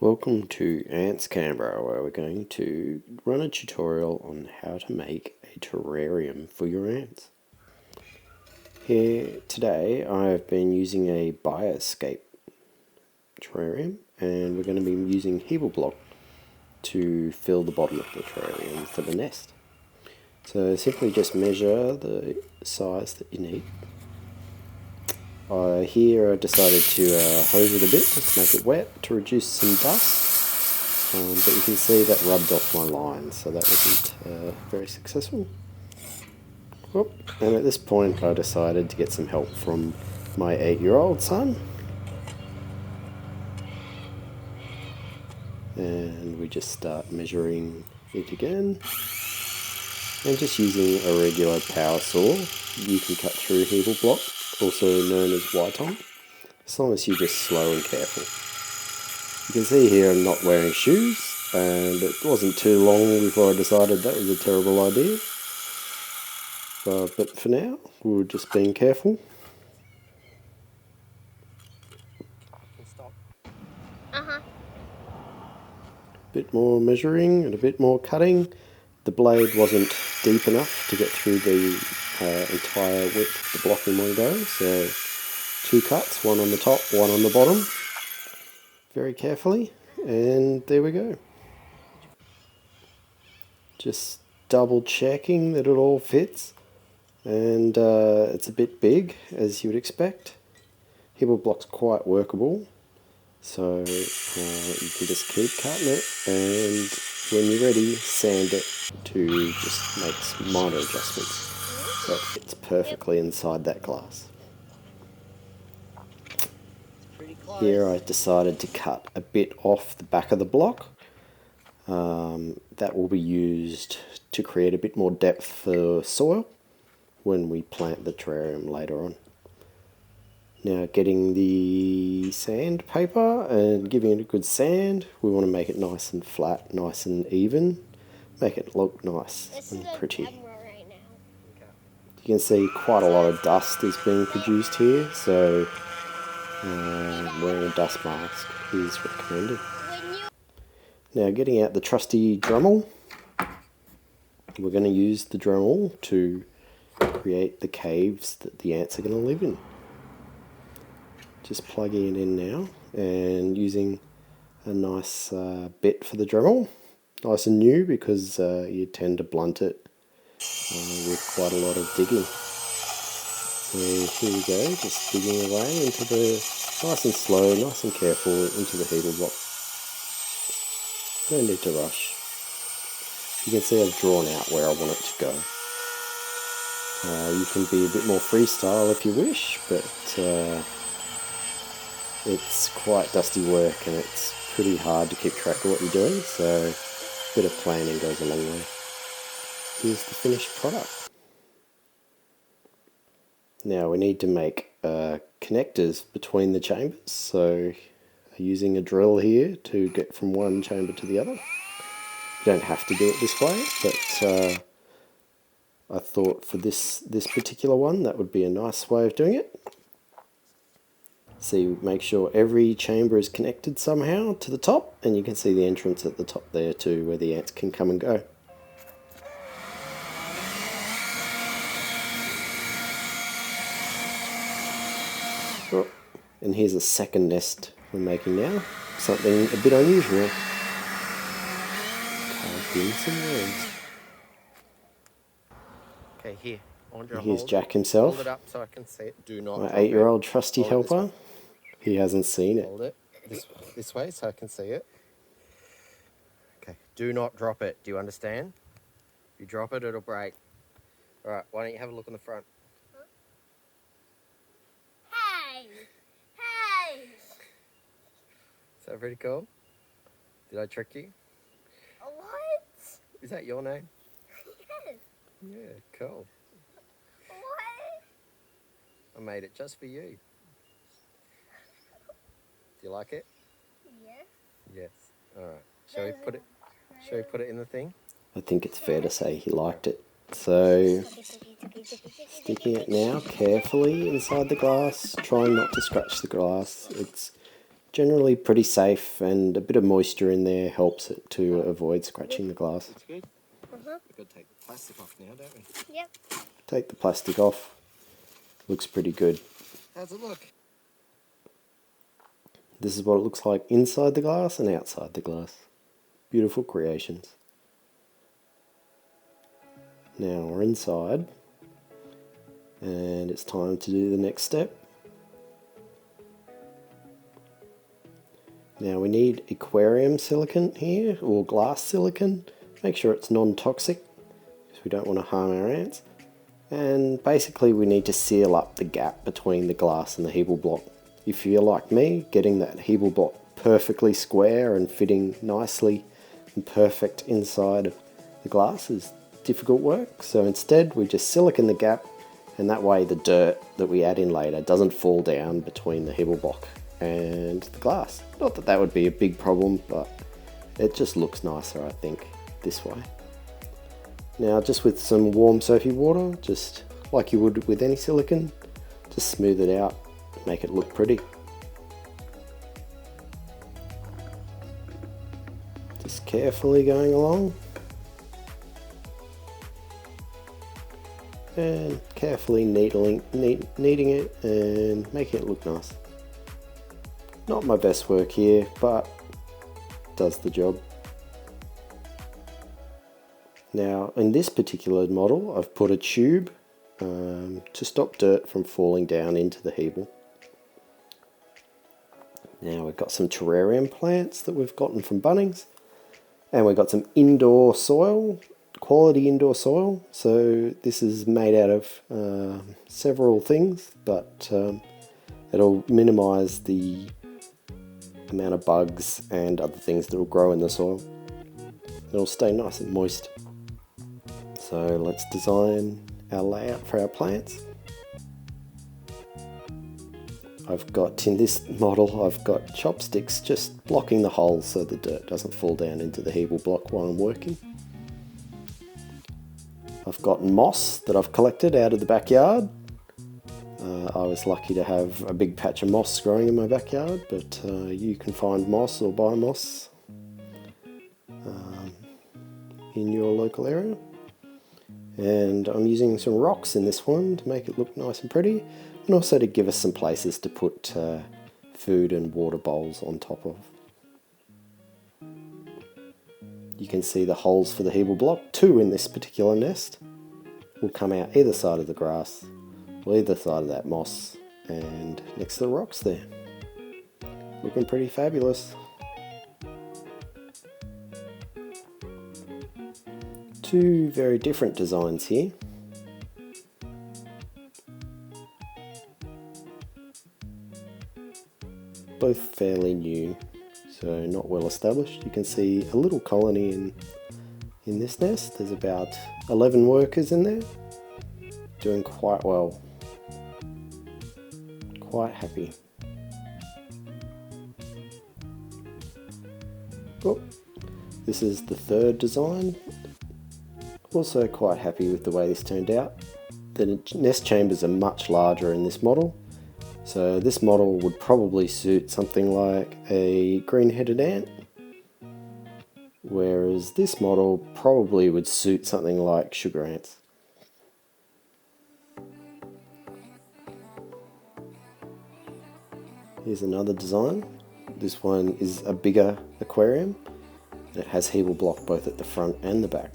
Welcome to Ants Canberra, where we're going to run a tutorial on how to make a terrarium for your ants. Here today I've been using a Bioscape terrarium, and we're going to be using Hebel block to fill the bottom of the terrarium for the nest. So simply just measure the size that you need. Here I decided to hose it a bit just to make it wet to reduce some dust, but you can see that rubbed off my line, so that wasn't very successful. Whoop. And at this point I decided to get some help from my 8-year-old son, and we just start measuring it again, and just using a regular power saw you can cut through Hebel block, also known as white-on, as long as you're just slow and careful. You can see here I'm not wearing shoes, and it wasn't too long before I decided that was a terrible idea. But for now, we're just being careful. Stop. Bit more measuring and a bit more cutting. The blade wasn't deep enough to get through the entire width of the block in one go, so 2 cuts, one on the top, one on the bottom, very carefully, and there we go. Just double checking that it all fits, and it's a bit big as you would expect. Hebel block's quite workable, so you can just keep cutting it, and when you're ready, sand it to just make some minor adjustments so it fits perfectly inside that glass. Here I decided to cut a bit off the back of the block. That will be used to create a bit more depth for soil when we plant the terrarium later on. Now, getting the sandpaper and giving it a good sand, we want to make it nice and flat, nice and even, make it look nice and pretty. Right now. You can see quite a lot of dust is being produced here, so wearing a dust mask is recommended. Now, getting out the trusty Dremel, we're going to use the Dremel to create the caves that the ants are going to live in. Just plugging it in now and using a nice bit for the Dremel, nice and new, because you tend to blunt it with quite a lot of digging. So here we go, just digging away into the, nice and slow, nice and careful, into the Hebel block. No need to rush. You can see I've drawn out where I want it to go. You can be a bit more freestyle if you wish, but it's quite dusty work and it's pretty hard to keep track of what you're doing, so a bit of planning goes a long way. Here's the finished product. Now we need to make connectors between the chambers, so using a drill here to get from one chamber to the other. You don't have to do it this way, but I thought for this particular one that would be a nice way of doing it. So you make sure every chamber is connected somehow to the top, and you can see the entrance at the top there too, where the ants can come and go. Oh, and here's a second nest we're making now, something a bit unusual. Carved in some words. Okay, here. And here's Jack himself, Hold it up so I can see it. Do not. my 8-year-old trusty helper. He hasn't seen it. Hold it this way so I can see it. Okay, do not drop it. Do you understand? If you drop it, it'll break. All right, why don't you have a look on the front? Hey! Hey! Is that pretty cool? Did I trick you? What? Is that your name? Yes. Yeah, cool. What? I made it just for you. Do you like it? Yes. Yes. All right. Shall we put it? Shall we put it in the thing? I think it's fair to say he liked it. So, sticking it now carefully inside the glass, trying not to scratch the glass. It's generally pretty safe, and a bit of moisture in there helps it to avoid scratching the glass. It's good. Uh-huh. We've got to take the plastic off now, don't we? Yep. Take the plastic off. Looks pretty good. How's it look? This is what it looks like inside the glass and outside the glass. Beautiful creations. Now we're inside, and it's time to do the next step. Now we need aquarium silicone here, or glass silicone. Make sure it's non-toxic, because we don't want to harm our ants. And basically we need to seal up the gap between the glass and the Hebel block. If you're like me, getting that Hebel block perfectly square and fitting nicely and perfect inside of the glass is difficult work. So instead we just silicone the gap, and that way the dirt that we add in later doesn't fall down between the Hebel block and the glass. Not that that would be a big problem, but it just looks nicer, I think, this way. Now just with some warm soapy water, just like you would with any silicone, just smooth it out, make it look pretty. Just carefully going along. And carefully kneading it and making it look nice. Not my best work here, but does the job. Now in this particular model I've put a tube to stop dirt from falling down into the Hebel. Now we've got some terrarium plants that we've gotten from Bunnings, and we've got some indoor soil, quality indoor soil. So this is made out of several things, but it'll minimise the amount of bugs and other things that will grow in the soil. It'll stay nice and moist. So let's design our layout for our plants. I've got, in this model, I've got chopsticks just blocking the holes so the dirt doesn't fall down into the Hebel block while I'm working. I've got moss that I've collected out of the backyard. I was lucky to have a big patch of moss growing in my backyard, but you can find moss or buy moss in your local area. And I'm using some rocks in this one to make it look nice and pretty, and also to give us some places to put food and water bowls on top of. You can see the holes for the Hebel block, 2 in this particular nest, will come out either side of the grass, or either side of that moss, and next to the rocks there. Looking pretty fabulous. 2 very different designs here. Both fairly new, so not well established. You can see a little colony in this nest. There's about 11 workers in there, doing quite well. Quite happy. Oh, this is the 3rd design. Also quite happy with the way this turned out. The nest chambers are much larger in this model, so this model would probably suit something like a green-headed ant, whereas this model probably would suit something like sugar ants. Here's another design. This one is a bigger aquarium. It has Hebel block both at the front and the back,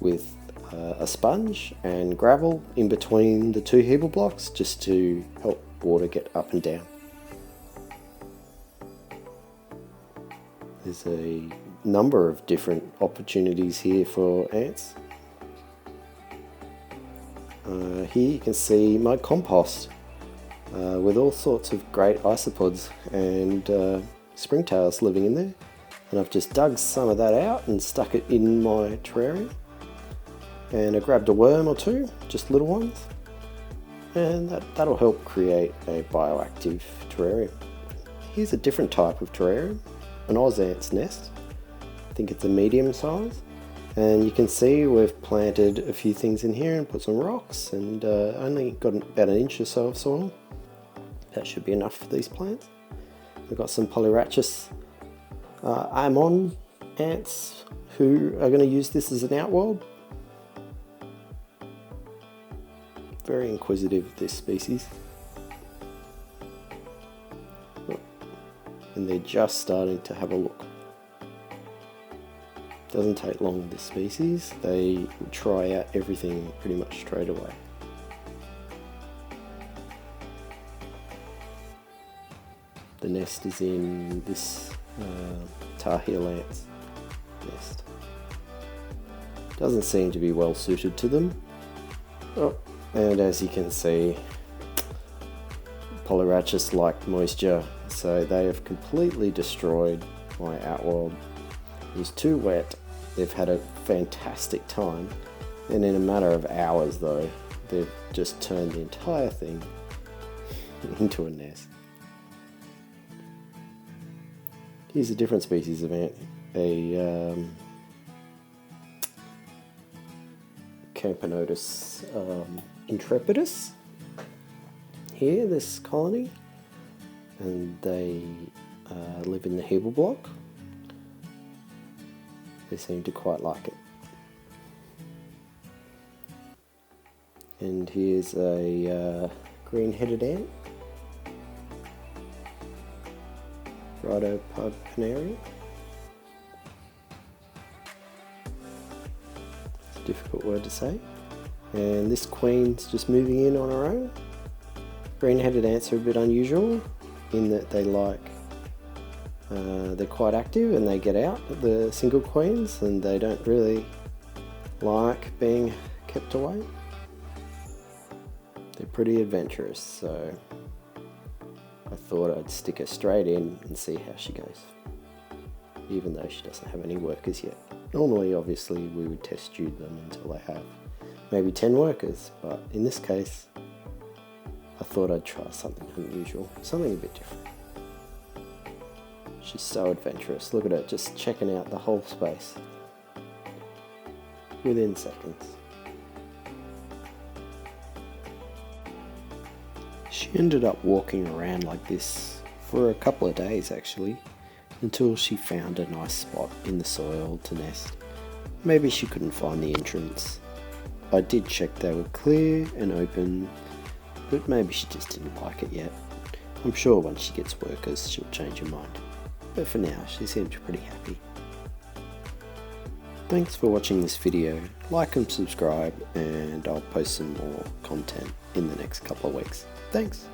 with a sponge and gravel in between the 2 Hebel blocks just to help water get up and down. There's a number of different opportunities here for ants. Here you can see my compost with all sorts of great isopods and springtails living in there. And I've just dug some of that out and stuck it in my terrarium. And I grabbed a worm or two, just little ones, and that'll help create a bioactive terrarium. Here's a different type of terrarium, an Oz ant's nest. I think it's a medium size, and you can see we've planted a few things in here and put some rocks, and only got about an inch or so of soil. That should be enough for these plants. We've got some Polyrhachis Ammon ants who are going to use this as an outworld. Very inquisitive, this species. And they're just starting to have a look. Doesn't take long with this species. They try out everything pretty much straight away. The nest is in this tar heel ant's nest. Doesn't seem to be well suited to them. Oh, and as you can see, Polyrhachis like moisture, so they have completely destroyed my outworld. It was too wet. They've had a fantastic time, and in a matter of hours though, they've just turned the entire thing into a nest. Here's a different species of ant, a Camponotus Intrepidus. Here, this colony, and they live in the Hebel block. They seem to quite like it. And here's a green-headed ant, Rhytidoponera. It's a difficult word to say. And this queen's just moving in on her own. Green-headed ants are a bit unusual in that they they're quite active and they get out, the single queens, and they don't really like being kept away. They're pretty adventurous, so I thought I'd stick her straight in and see how she goes, even though she doesn't have any workers yet. Normally, obviously, we would test tube them until they have maybe 10 workers, but in this case, I thought I'd try something unusual, something a bit different. She's so adventurous. Look at her, just checking out the whole space within seconds. She ended up walking around like this for a couple of days actually, until she found a nice spot in the soil to nest. Maybe she couldn't find the entrance. I did check they were clear and open, but maybe she just didn't like it yet. I'm sure once she gets workers she'll change her mind. But for now, she seemed pretty happy. Thanks for watching this video. Like and subscribe, and I'll post some more content in the next couple of weeks. Thanks.